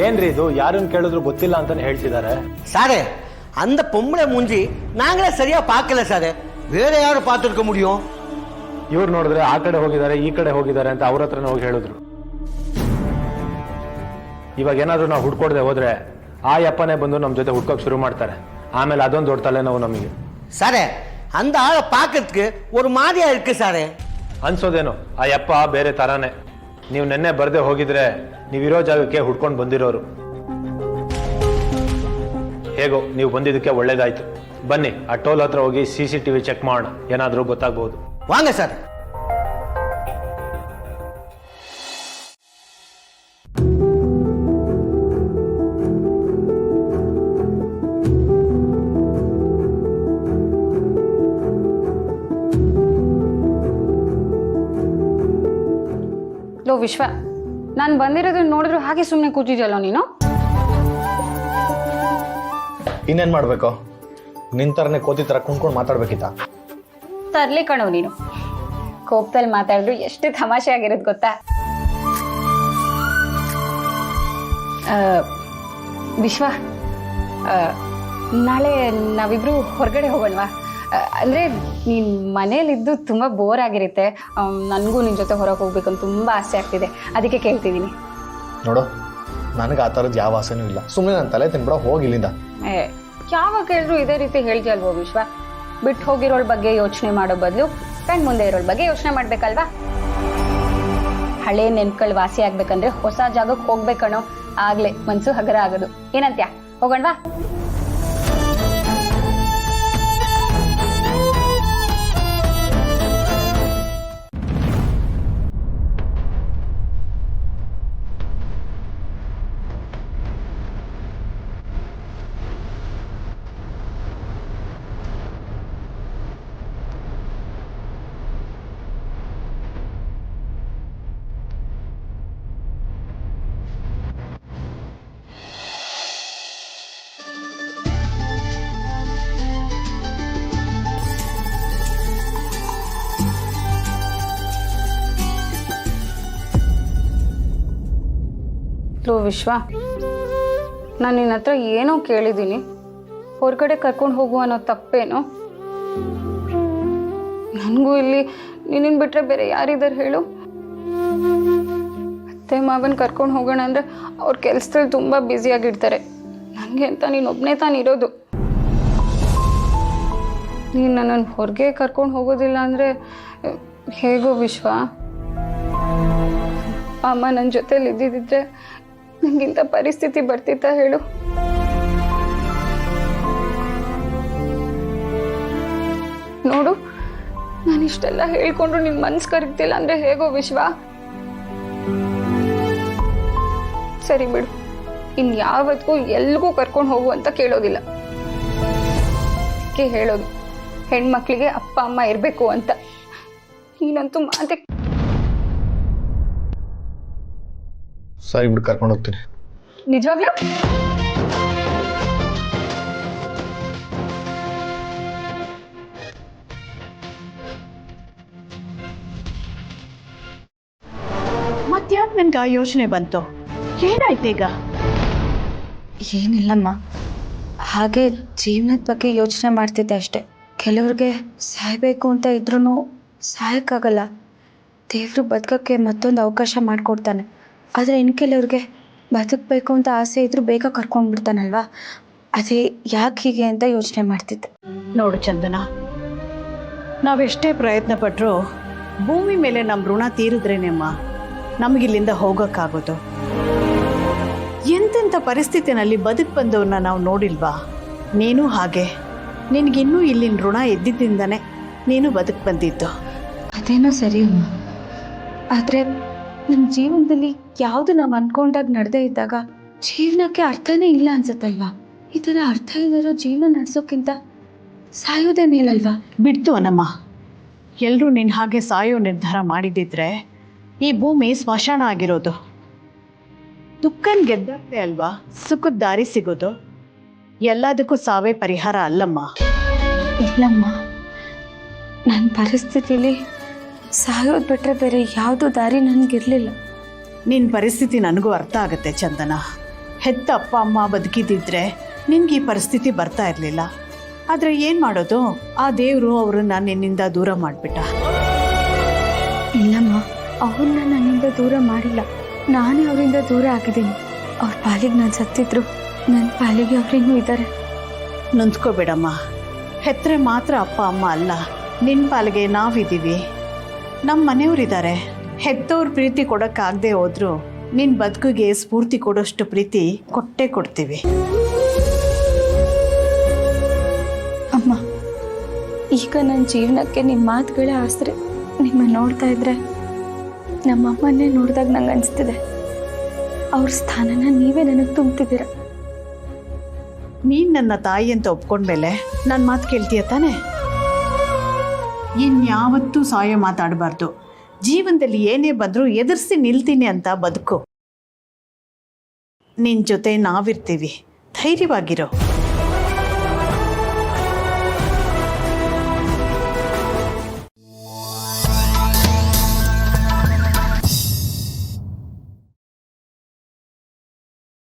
ಏನ್ರಿ ಇದು? ಯಾರನ್ನ ಕೇಳಿದ್ರು ಗೊತ್ತಿಲ್ಲ ಅಂತಾನೆ ಹೇಳ್ತಿದ್ದಾರೆ. சாரே அந்த பொம்பளை மூஞ்சி நாங்களே சரியா பார்க்கல சாரே. வேற யாரும் பார்த்துருக்க முடியும்? ಇವ್ರು ನೋಡಿದ್ರೆ ಆ ಕಡೆ ಹೋಗಿದ್ದಾರೆ ಈ ಕಡೆ ಹೋಗಿದ್ದಾರೆ ಅಂತ ಅವ್ರ ಹತ್ರನೇ ಹೋಗಿ ಹೇಳಿದ್ರು. ಇವಾಗ ಏನಾದ್ರು ನಾವು ಹುಡ್ಕೊಡ್ದೆ ಹೋದ್ರೆ ಆ ಯಪ್ಪನೇ ಬಂದು ನಮ್ಮ ಜೊತೆ ಹುಡ್ಕೋಕ್ ಶುರು ಮಾಡ್ತಾರೆ. ಆಮೇಲೆ ಅದೊಂದು ದೊಡ್ಡ ತಲೆನೋವು ನಮಗೆ. சாரே அந்த ஆளை பார்க்கறதுக்கு ஒரு மாதிரியா இருக்கு சாரே. ಅನ್ಸೋದೇನು, ಆ ಯಪ್ಪ ಬೇರೆ ತರಾನೇ. ನೀವು ನೆನ್ನೆ ಬರ್ದೆ ಹೋಗಿದ್ರೆ ನೀವಿರೋ ಜಾಗಕ್ಕೆ ಹುಡ್ಕೊಂಡು ಬಂದಿರೋರು. ಹೇಗೋ ನೀವು ಬಂದಿದ್ದಕ್ಕೆ ಒಳ್ಳೇದಾಯ್ತು. ಬನ್ನಿ ಆ ಟೋಲ್ ಹತ್ರ ಹೋಗಿ CCTV ಚೆಕ್ ಮಾಡೋಣ, ಏನಾದರೂ ಗೊತ್ತಾಗ್ಬಹುದು. வாங்க சார். ಲೋ ವಿಶ್ವ, ನಾನು ಬಂದಿರೋದನ್ನ ನೋಡಿದ್ರು ಹಾಗೆ ಸುಮ್ಮನೆ ಕೂತಿದ್ಯಲ್ಲ ನೀನು. ಇನ್ನೇನ್ ಮಾಡ್ಬೇಕು? ನಿನ್ ತರನೇ ಕೋತಿ ತರ ಕುಂತ್ಕೊಂಡು ಮಾತಾಡ್ಬೇಕಿತ್ತ? ತರ್ಲಿ ಕಣವ್ ನೀನು. ಕೋಪದಲ್ಲಿ ಮಾತಾಡಿದ್ರು ಎಷ್ಟು ತಮಾಷೆ ಆಗಿರೋದು ಗೊತ್ತಾ? ವಿಶ್ವ, ನಾಳೆ ನಾವಿಬ್ರು ಹೊರಗಡೆ ಹೋಗೋಣವಾ? ಅಂದರೆ ನೀನು ಮನೇಲಿದ್ದು ತುಂಬ ಬೋರ್ ಆಗಿರುತ್ತೆ. ನನಗೂ ನಿನ್ನ ಜೊತೆ ಹೊರಗೆ ಹೋಗ್ಬೇಕಂತ ತುಂಬ ಆಸೆ ಆಗ್ತಿದೆ, ಅದಕ್ಕೆ ಕೇಳ್ತಿದ್ದೀನಿ. ನೋಡು, ನನಗೆ ಆ ಥರದ್ದು ಯಾವ ಆಸೆನೂ ಇಲ್ಲ. ಸುಮ್ಮನೆ ನನ್ನ ತಲೆ ತಿನ್ಬಿಡ, ಹೋಗಿ ಇಲ್ಲಿಂದ. ಯಾವಾಗ ಕೇಳಿದ್ರು ಇದೇ ರೀತಿ ಹೇಳ್ತೀಯಲ್ವೋ ವಿಶ್ವ? ಬಿಟ್ಟು ಹೋಗಿರೋಳ ಬಗ್ಗೆ ಯೋಚನೆ ಮಾಡೋ ಬದಲು ಕಣ್ ಮುಂದೆ ಇರೋಳ ಬಗ್ಗೆ ಯೋಚನೆ ಮಾಡ್ಬೇಕಲ್ವಾ? ಹಳೆ ನೆನ್ಪುಗಳು ವಾಸಿ ಆಗ್ಬೇಕಂದ್ರೆ ಹೊಸ ಜಾಗಕ್ಕೆ ಹೋಗ್ಬೇಕಣೋ, ಆಗ್ಲೇ ಮನ್ಸು ಹಗರ ಆಗೋದು. ಏನಂತ್ಯ, ಹೋಗೋಣವಾ? ವಿಶ್ವ, ನಾನು ನಿನ್ನ ಹತ್ರ ಏನೋ ಕೇಳಿದ್ದೀನಿ, ಹೊರಗಡೆ ಕರ್ಕೊಂಡು ಹೋಗು ಅನ್ನೋ ತಪ್ಪೇನೋ? ನನಗೂ ಇಲ್ಲಿ ನಿನ್ನ ಬಿಟ್ರೆ ಬೇರೆ ಯಾರಿದ್ದಾರೆ ಹೇಳು? ಅತ್ತೆ ಮಾವನ್ ಕರ್ಕೊಂಡು ಹೋಗೋಣ ಅಂದರೆ ಅವ್ರ ಕೆಲಸದಲ್ಲಿ ತುಂಬ ಬ್ಯುಸಿಯಾಗಿರ್ತಾರೆ. ನನಗೆ ಅಂತ ನೀನೊಬ್ಬನೇ ತಾನಿರೋದು. ನೀನು ನನ್ನನ್ನು ಹೊರಗೆ ಕರ್ಕೊಂಡು ಹೋಗೋದಿಲ್ಲ ಅಂದರೆ ಹೇಗೋ ವಿಶ್ವ? ಅಮ್ಮ ನನ್ನ ಜೊತೆಲಿ ಇದ್ದಿದ್ದಿದ್ರೆ ನಂಗಿಂತ ಪರಿಸ್ಥಿತಿ ಬರ್ತಿತ್ತ ಹೇಳು? ನೋಡು, ನಾನು ಇಷ್ಟೆಲ್ಲ ಹೇಳ್ಕೊಂಡ್ರು ನಿನ್ ಮನ್ಸು ಕರಗ್ತಿಲ್ಲ ಅಂದ್ರೆ ಹೇಗೋ ವಿಶ್ವ? ಸರಿ ಬಿಡು, ಇನ್ಯಾವತ್ತೂ ಎಲ್ಗೂ ಕರ್ಕೊಂಡು ಹೋಗು ಅಂತ ಕೇಳೋದಿಲ್ಲ. ಹೇಳೋದು ಹೆಣ್ಮಕ್ಳಿಗೆ ಅಪ್ಪ ಅಮ್ಮ ಇರ್ಬೇಕು ಅಂತ. ನೀನಂತೂ ಮಾತೆ. ಸರಿ ಬಿಡು, ಕರ್ಕೊಂಡು ಹೋಗ್ತೀನಿ. ನಿಜವಾಗ್ಲೂ? ಮತ್ಯಾಕೆ ನನ್ಗೆ ಆ ಯೋಚನೆ ಬಂತು? ಏನಾಯ್ತೀಗ? ಏನಿಲ್ಲಮ್ಮ, ಹಾಗೆ ಜೀವನದ ಬಗ್ಗೆ ಯೋಚನೆ ಮಾಡ್ತಿದ್ದೆ ಅಷ್ಟೆ. ಕೆಲವ್ರಿಗೆ ಸಾಯ್ಬೇಕು ಅಂತ ಇದ್ರೂ ಸಾಯಕ್ಕಾಗಲ್ಲ. ದೇವರು ಬದುಕೋಕ್ಕೆ ಮತ್ತೊಂದು ಅವಕಾಶ ಮಾಡಿಕೊಡ್ತಾನೆ. ಆದರೆ ಇನ್ನು ಕೆಲವ್ರಿಗೆ ಬದುಕಬೇಕು ಅಂತ ಆಸೆ ಇದ್ರೂ ಬೇಗ ಕರ್ಕೊಂಡ್ಬಿಡ್ತಾನಲ್ವಾ? ಅದೇ ಯಾಕೆ ಹೀಗೆ ಅಂತ ಯೋಚನೆ ಮಾಡ್ತಿದ್ದೆ. ನೋಡು ಚಂದನ, ನಾವೆಷ್ಟೇ ಪ್ರಯತ್ನ ಪಟ್ಟರೂ ಭೂಮಿ ಮೇಲೆ ನಮ್ಮ ಋಣ ತೀರಿದ್ರೇನೆಮ್ಮ ನಮಗಿಲ್ಲಿಂದ ಹೋಗೋಕ್ಕಾಗೋದು. ಎಂತೆಂಥ ಪರಿಸ್ಥಿತಿನಲ್ಲಿ ಬದುಕು ಬಂದವ್ರನ್ನ ನಾವು ನೋಡಿಲ್ವಾ? ನೀನು ಹಾಗೆ. ನಿನಗಿನ್ನೂ ಇಲ್ಲಿನ ಋಣ ಎದ್ದಿದ್ದಾನೆ ನೀನು ಬದುಕು ಬಂದಿದ್ದು. ಅದೇನೋ ಸರಿ ಅಮ್ಮ, ಆದರೆ ನಮ್ಮ ಜೀವನದಲ್ಲಿ ಯಾವುದು ನಾವು ಅಂದ್ಕೊಂಡಾಗ ನಡೆದೇ ಇದ್ದಾಗ ಜೀವನಕ್ಕೆ ಅರ್ಥನೇ ಇಲ್ಲ ಅನ್ಸುತ್ತಲ್ವಾ? ಈ ಥರ ಅರ್ಥ ಇರೋ ಜೀವನ ನಡೆಸೋಕ್ಕಿಂತ ಸಾಯೋದೇ ಮೇಲಲ್ವಾ? ಬಿಡ್ತು ಅನ್ನಮ್ಮ. ಎಲ್ಲರೂ ನಿನ್ನ ಹಾಗೆ ಸಾಯೋ ನಿರ್ಧಾರ ಮಾಡಿದ್ದಿದ್ರೆ ಈ ಭೂಮಿ ಸ್ಮಶಾನ ಆಗಿರೋದು. ದುಃಖನ್ ಗೆದ್ದಾಗ್ತೆ ಅಲ್ವಾ ಸುಖದ ದಾರಿ ಸಿಗೋದು. ಎಲ್ಲದಕ್ಕೂ ಸಾವೇ ಪರಿಹಾರ ಅಲ್ಲಮ್ಮ. ಇಲ್ಲಮ್ಮ, ನನ್ನ ಪರಿಸ್ಥಿತಿಲಿ ಸಾಯೋದು ಬಿಟ್ಟರೆ ಬೇರೆ ಯಾವುದೂ ದಾರಿ ನನಗಿರಲಿಲ್ಲ. ನಿನ್ನ ಪರಿಸ್ಥಿತಿ ನನಗೂ ಅರ್ಥ ಆಗುತ್ತೆ ಚಂದನ. ಹೆತ್ತ ಅಪ್ಪ ಅಮ್ಮ ಬದುಕಿದ್ದಿದ್ರೆ ನಿನ್ಗೆ ಈ ಪರಿಸ್ಥಿತಿ ಬರ್ತಾ ಇರಲಿಲ್ಲ. ಆದರೆ ಏನು ಮಾಡೋದು, ಆ ದೇವರು ಅವ್ರನ್ನ ನಿನ್ನಿಂದ ದೂರ ಮಾಡಿಬಿಟ್ಟ. ಇಲ್ಲಮ್ಮ, ಅವ್ರನ್ನ ನನ್ನಿಂದ ದೂರ ಮಾಡಿಲ್ಲ, ನಾನೇ ಅವರಿಂದ ದೂರ ಆಗಿದ್ದೀನಿ. ಅವ್ರ ಪಾಲಿಗೆ ನಾನು ಸತ್ತಿದ್ರು ನನ್ನ ಪಾಲಿಗೆ ಅವ್ರಿನ್ನೂ ಇದ್ದಾರೆ. ನೊಂದ್ಕೋಬೇಡಮ್ಮ, ಹೆತ್ತರೆ ಮಾತ್ರ ಅಪ್ಪ ಅಮ್ಮ ಅಲ್ಲ, ನಿನ್ನ ಪಾಲಿಗೆ ನಾವಿದ್ದೀವಿ, ನಮ್ಮ ಮನೆಯವರಿದ್ದಾರೆ. ಹೆತ್ತವ್ರ ಪ್ರೀತಿ ಕೊಡೋಕ್ಕಾಗದೆ ಹೋದ್ರು ನಿನ್ನ ಬದುಕಿಗೆ ಸ್ಫೂರ್ತಿ ಕೊಡೋಷ್ಟು ಪ್ರೀತಿ ಕೊಟ್ಟೇ ಕೊಡ್ತೀವಿ. ಅಮ್ಮ, ಈಗ ನನ್ನ ಜೀವನಕ್ಕೆ ನಿಮ್ಮ ಮಾತುಗಳೇ ಆಸರೆ. ನಿಮ್ಮ ನೋಡ್ತಾ ಇದ್ರೆ ನಮ್ಮಮ್ಮನ್ನೇ ನೋಡಿದಾಗ ನಂಗೆ ಅನಿಸ್ತಿದೆ, ಅವ್ರ ಸ್ಥಾನನ ನೀವೇ ನನಗೆ ತುಂಬ್ತಿದ್ದೀರ. ನೀನು ನನ್ನ ತಾಯಿ ಅಂತ ಒಪ್ಕೊಂಡ್ಮೇಲೆ ನನ್ನ ಮಾತು ಕೇಳ್ತೀಯ ತಾನೆ? ಇನ್ಯಾವತ್ತೂ ಸಾಯೋ ಮಾತಾಡಬಾರ್ದು. ಜೀವನದಲ್ಲಿ ಏನೇ ಬಂದರೂ ಎದುರಿಸಿ ನಿಲ್ತೀನಿ ಅಂತ ಬದುಕು. ನಿನ್ನ ಜೊತೆ ನಾವಿರ್ತೀವಿ, ಧೈರ್ಯವಾಗಿರೋ.